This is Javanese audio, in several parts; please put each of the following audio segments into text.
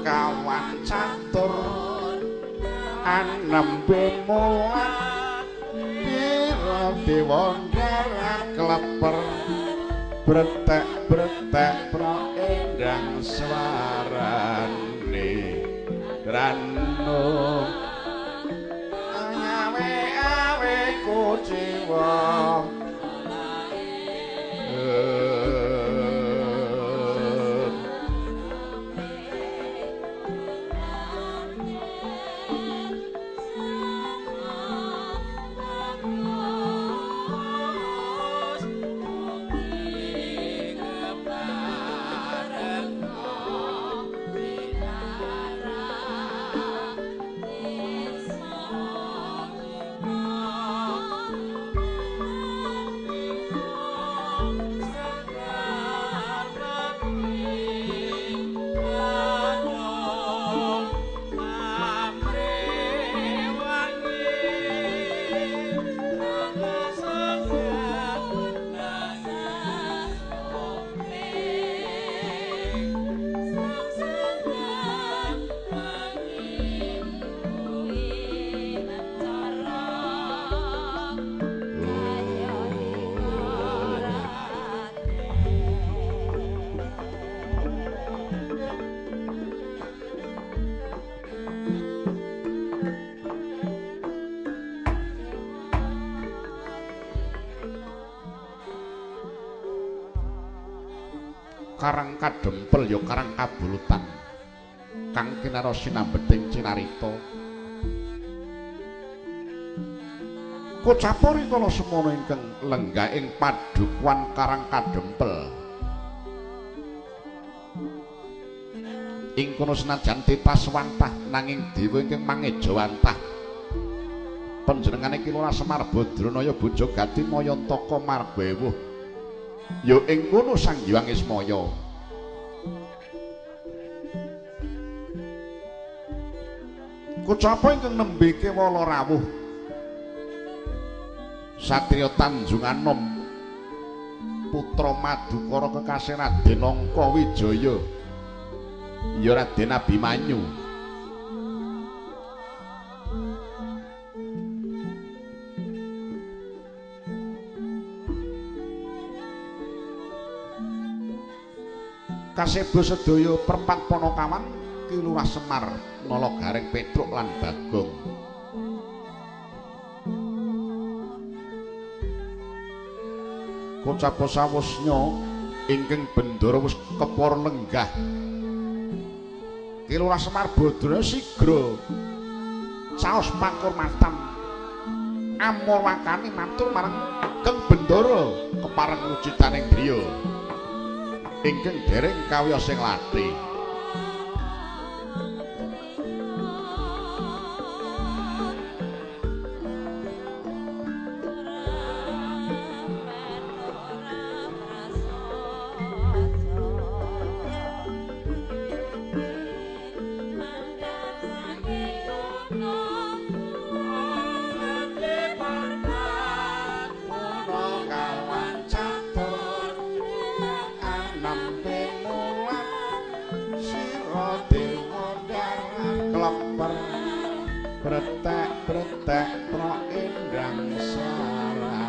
kawan catur anembe mulat pira diwondar kleper bretek-bretek pro endang swarane ranu awe kuciwa Karang kadempel ya karang kabulutan kang kinaros sinambeting cinarita kocapori kala semono ingkang lenggah ing padukuan karang kadempel ing kono senajan titas wantah nanging dewa ingkang mangeja wantah panjenengane Ki Lurah Semar Badranaya bojo Gati Mayantaka Margawuh ya ing kono Sang Hyang Ismaya kocapa ingkang nembe kewala rawuh satriya Tanjung Anom putra Madukara kekasih Raden Angkawijaya ya Raden Abimanyu kasebo sedaya perpat Panakawan Ki Lurah Semar Nalagaring Petruk lan Bagong kocapa sawusnya ingkang bendara wis kepara lenggah Ki Lurah Semar Badranaya sigra caos pakurmatan amurwakane matur marang Kang Bendara kepareng lucitaning griya ingkang dereng kawiyos sing lathi bretek-bretek pro endang sarane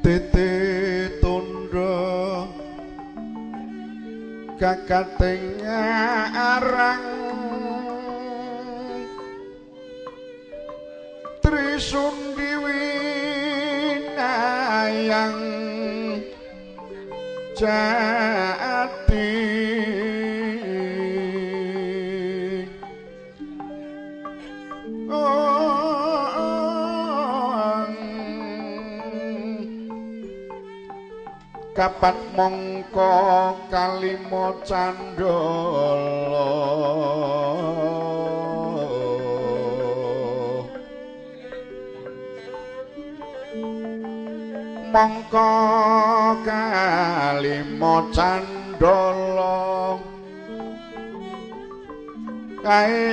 tete tundha kakating arang Trisundi winayang jati kapat mongko kalima candala mongko kalima candala kae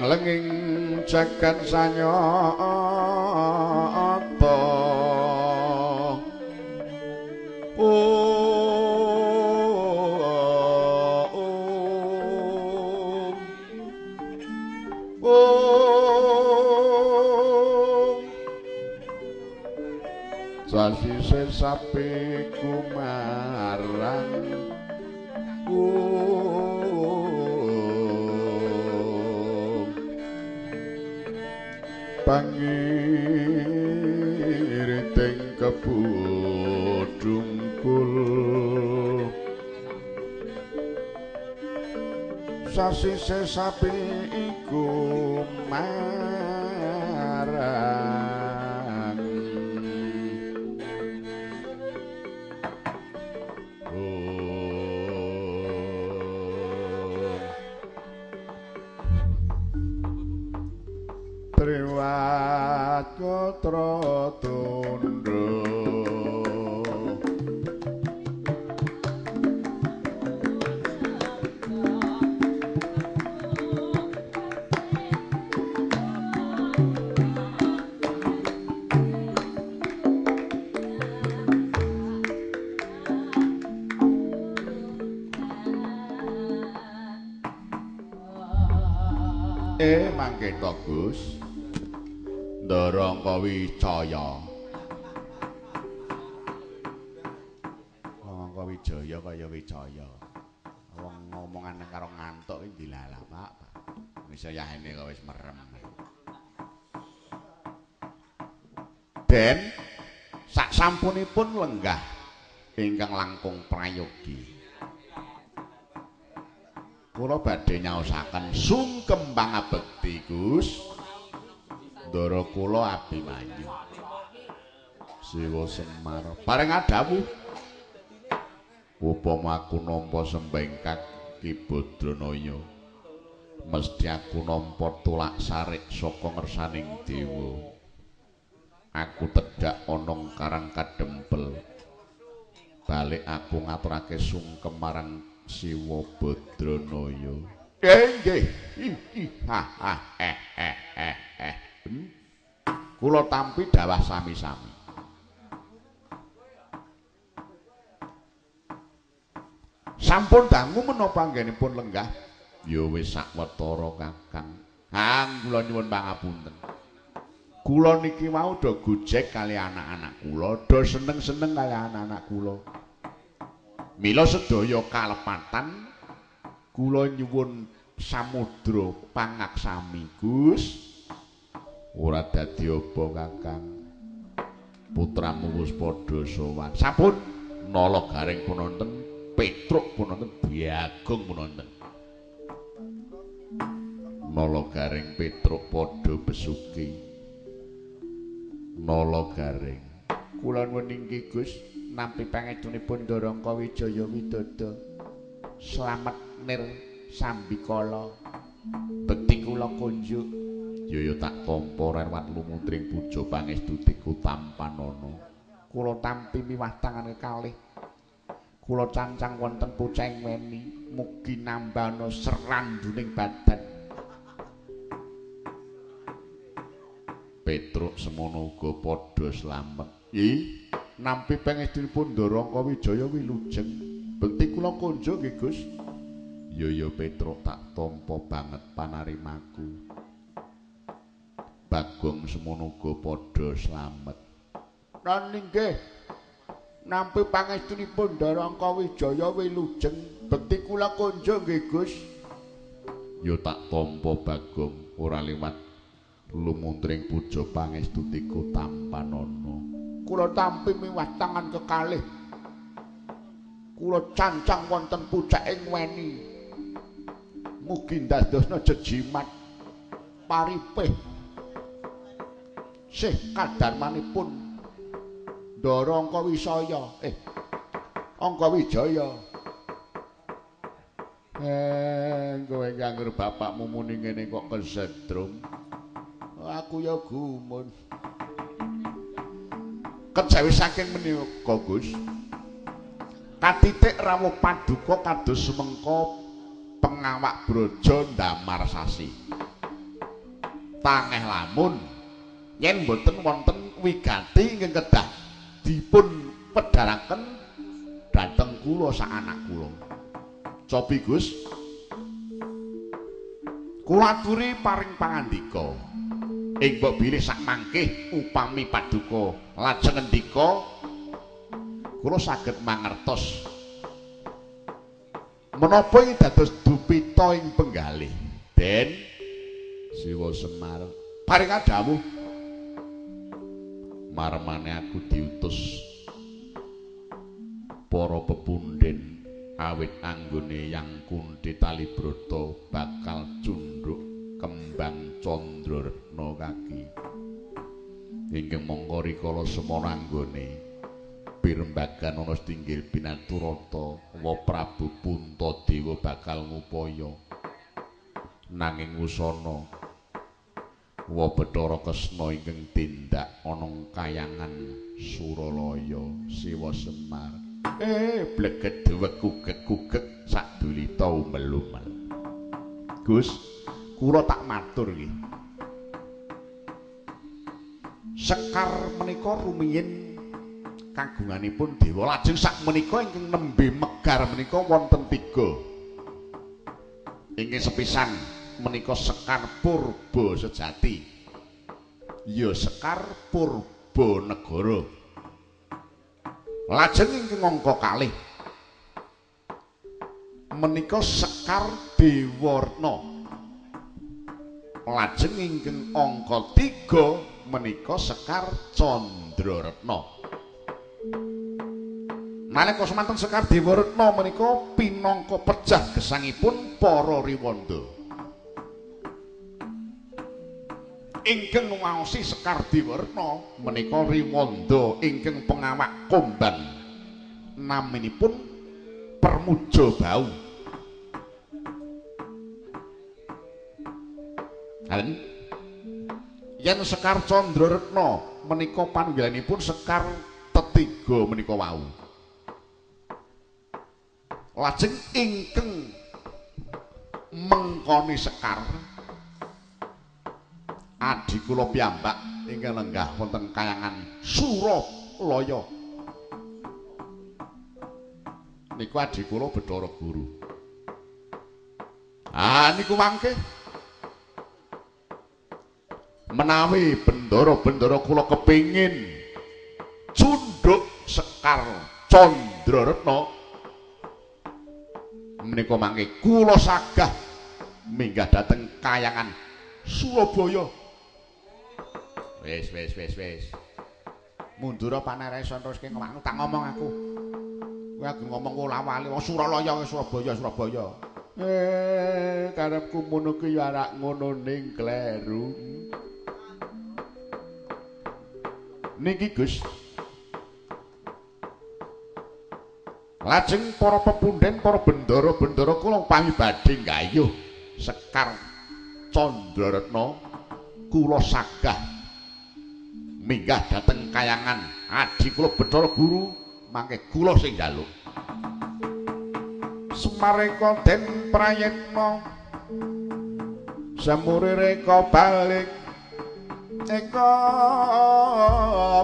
lenging jagat sanyata sasi sesapi kumarang pangiriting kebudungkul sasi sesapi iku marang Triwakatra tundha mangke to Gus Ndarangka Wicaya Ndarangka Wijaya kaya Wicaya wong ngomongan karo ngantuk iki dilalah Pak wis yahene kok wis merem Den sak sampunipun lenggah ingkang langkung prayogi kula badhe nyaosaken sungkem pangabekti Gus Ndara kula Abimanyu Siwa Semar bareng adhawu upama aku nampa sembengkak Ki Badranaya mesti aku nampa tulak sarik saka ngersaning dewa aku tedhak ana karang kadempel balik aku ngaturake sungkem marang Siwa Badranaya. Nggih. Kula tampi dawah sami-sami. Sampun dangu menapa anggenipun lenggah? Ya wis sawetara Kakang. Kula nyuwun pangapunten. Kula niki mau do gojek kali anak-anak kula, do seneng-seneng kali anak-anak kula. Mila sedaya kalepatan kula nyuwun samudra pangaksami Gus ora dadi apa Kakang putramu wis padha sowan sampun nala garing pun wonten Petruk pun wonten Bagong pun wonten nala garing Petruk padha besuki nala garing kula nuwun inggih Gus nampi pangedunipun Ndarangka Wijaya Widada slamet nir sambikala bekti kula kunjuk ya tak tampa rewat lumutring puja pangestudiku tampanana kula tampi miwah tangan kekalih kula cancang wonten puceng weni mugi nambana seranduning badan Petruk semono uga padha slamet nggih nampi pangestunipun Ndarangka Wijaya wilujeng bekti kula kunjuk nggih Gus Yo Petruk tak tampa banget panarimaku. Bagong semono uga padha slamet. Lan inggih nampi pangestunipun Darangka Wijaya wilujeng bekti kula konjo nggih Gus. Yo tak tampa Bagong ora liwat lumuntring puja pangestu tiku tampanana. Kula tampi miwah tangan kekalih. Kula cancang wonten pucaking weni. Mugi ndadosna jejimat paripih sih kadarmanipun Darangka Wisaya Angka Wijaya. Kowe nganggur bapakmu muni ngene kok kesetrum. Aku ya gumun. Kejawi saking menika Gus. Katitik rawuh paduka kados semengko pengawak braja ndamar sasi. Tangeh lamun yen boten wonten wigati ingkang kedah dipun pedharaken dhateng kula sak anak kula. Cobi Gus. Kula aturi paring pangandika. Ing mbok bilih sak mangkih upami paduka lajeng ngendika kula saged mangertos menapa ing dados dupita ing penggalih. Den Siwa Semar paring adamu marmane aku diutus para pepundhen awit anggone Yang Kunthi Talibrata bakal cundhuk kembang Candraretna kaki. Inggih mongko rikala semana anggone pirembagan ana Stinggil Pinaturata wa Prabu Puntadewa bakal ngupaya nanging wusana wa Bathara Kresna ingkang tindak ana kayangan Suralaya Siwa Semar bleget wegugek-gugek sadulita umel-umel. Gus, kula tak matur nggih. Sekar menika rumiyin kagunganipun dewa, lajeng sak menika ingkang nembe megar menika wonten 3. Inggih sepisan menika Sekar Purba Sejati. Ya Sekar Purba Negara. Lajeng ingkang angka 2 menika Sekar Dewarna. Lajeng ingkang angka 3 menika Sekar Candraretna. Nalika semanten Sekar Dewarna menika pinangka pejah gesangipun para Riwanda. Ingkang ngaosi Sekar Dewarna menika Riwanda ingkang pengawak kombang naminipun Permuja Bau. Halen yen Sekar Candraretna menika panggelanipun Sekar Tetiga menika wau. Lajeng ingkang mengkoni Sekar adi kula piyambak ingkang lenggah wonten kayangan Suralaya. Niku adi kula Bathara Guru. Niku mangke menawi bendara-bendara kula kepingin cundhuk Sekar Candraretna menika mangke kula sagah minggah dhateng kayangan Surabaya. Wis. Mundur paneresan terus ki ngomong tak ngomong aku. Kowe lagi ngomong wala-wali wong Suralaya Surabaya. Karepku ngono ki ya arak ngono ning kleru. Niki Gus. Lajeng para pepundhen, para bendara-bendara kula pami badhe nggayuh Sekar Candraretna kula sagah minggah dhateng kayangan adi kula Bathara Guru mangke kula sing njaluk. Sumareka den prayitna samureka balik eka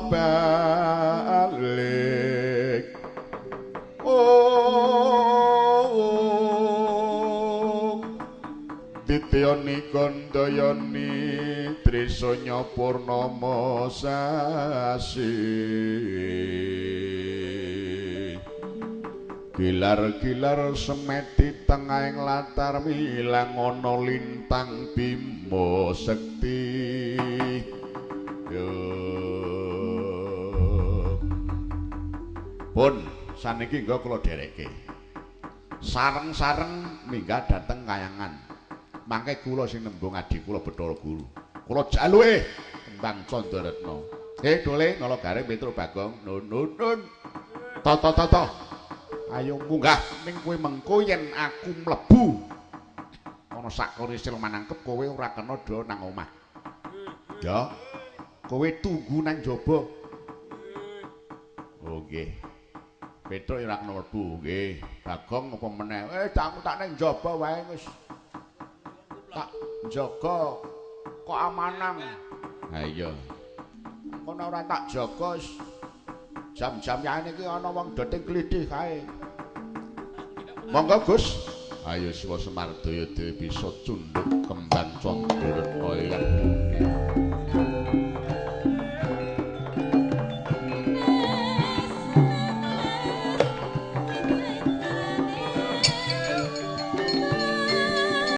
balik Handayani Trisanya Purnama sasi Gilar-gilar semeti tengahing latar milang ana lintang Bima Sekti Pun saniki nggo kula dhereke sareng-sareng minggah dhateng kayangan mangke kula sing nembung adi kula Bathara Guru kula jaluke Kembang Candaretna dole nala garing Petruk Bagong nun to ayo munggah ning kowe mengko yen aku mlebu ana sakorisil manangkep kowe ora kena do nang omah ya kowe tunggu nang jaba oh nggih Petruk ora kena mlebu nggih Bagong apa meneh cangku tak ning jaba wae wis tak jaga kok amanang ha iya kono ora tak jaga jam-jam yane iki ana wong doting klithih kae monggo Gus ayo Siwa Semar Daya Dewi bisa cundhuk Kembang Candaretna ya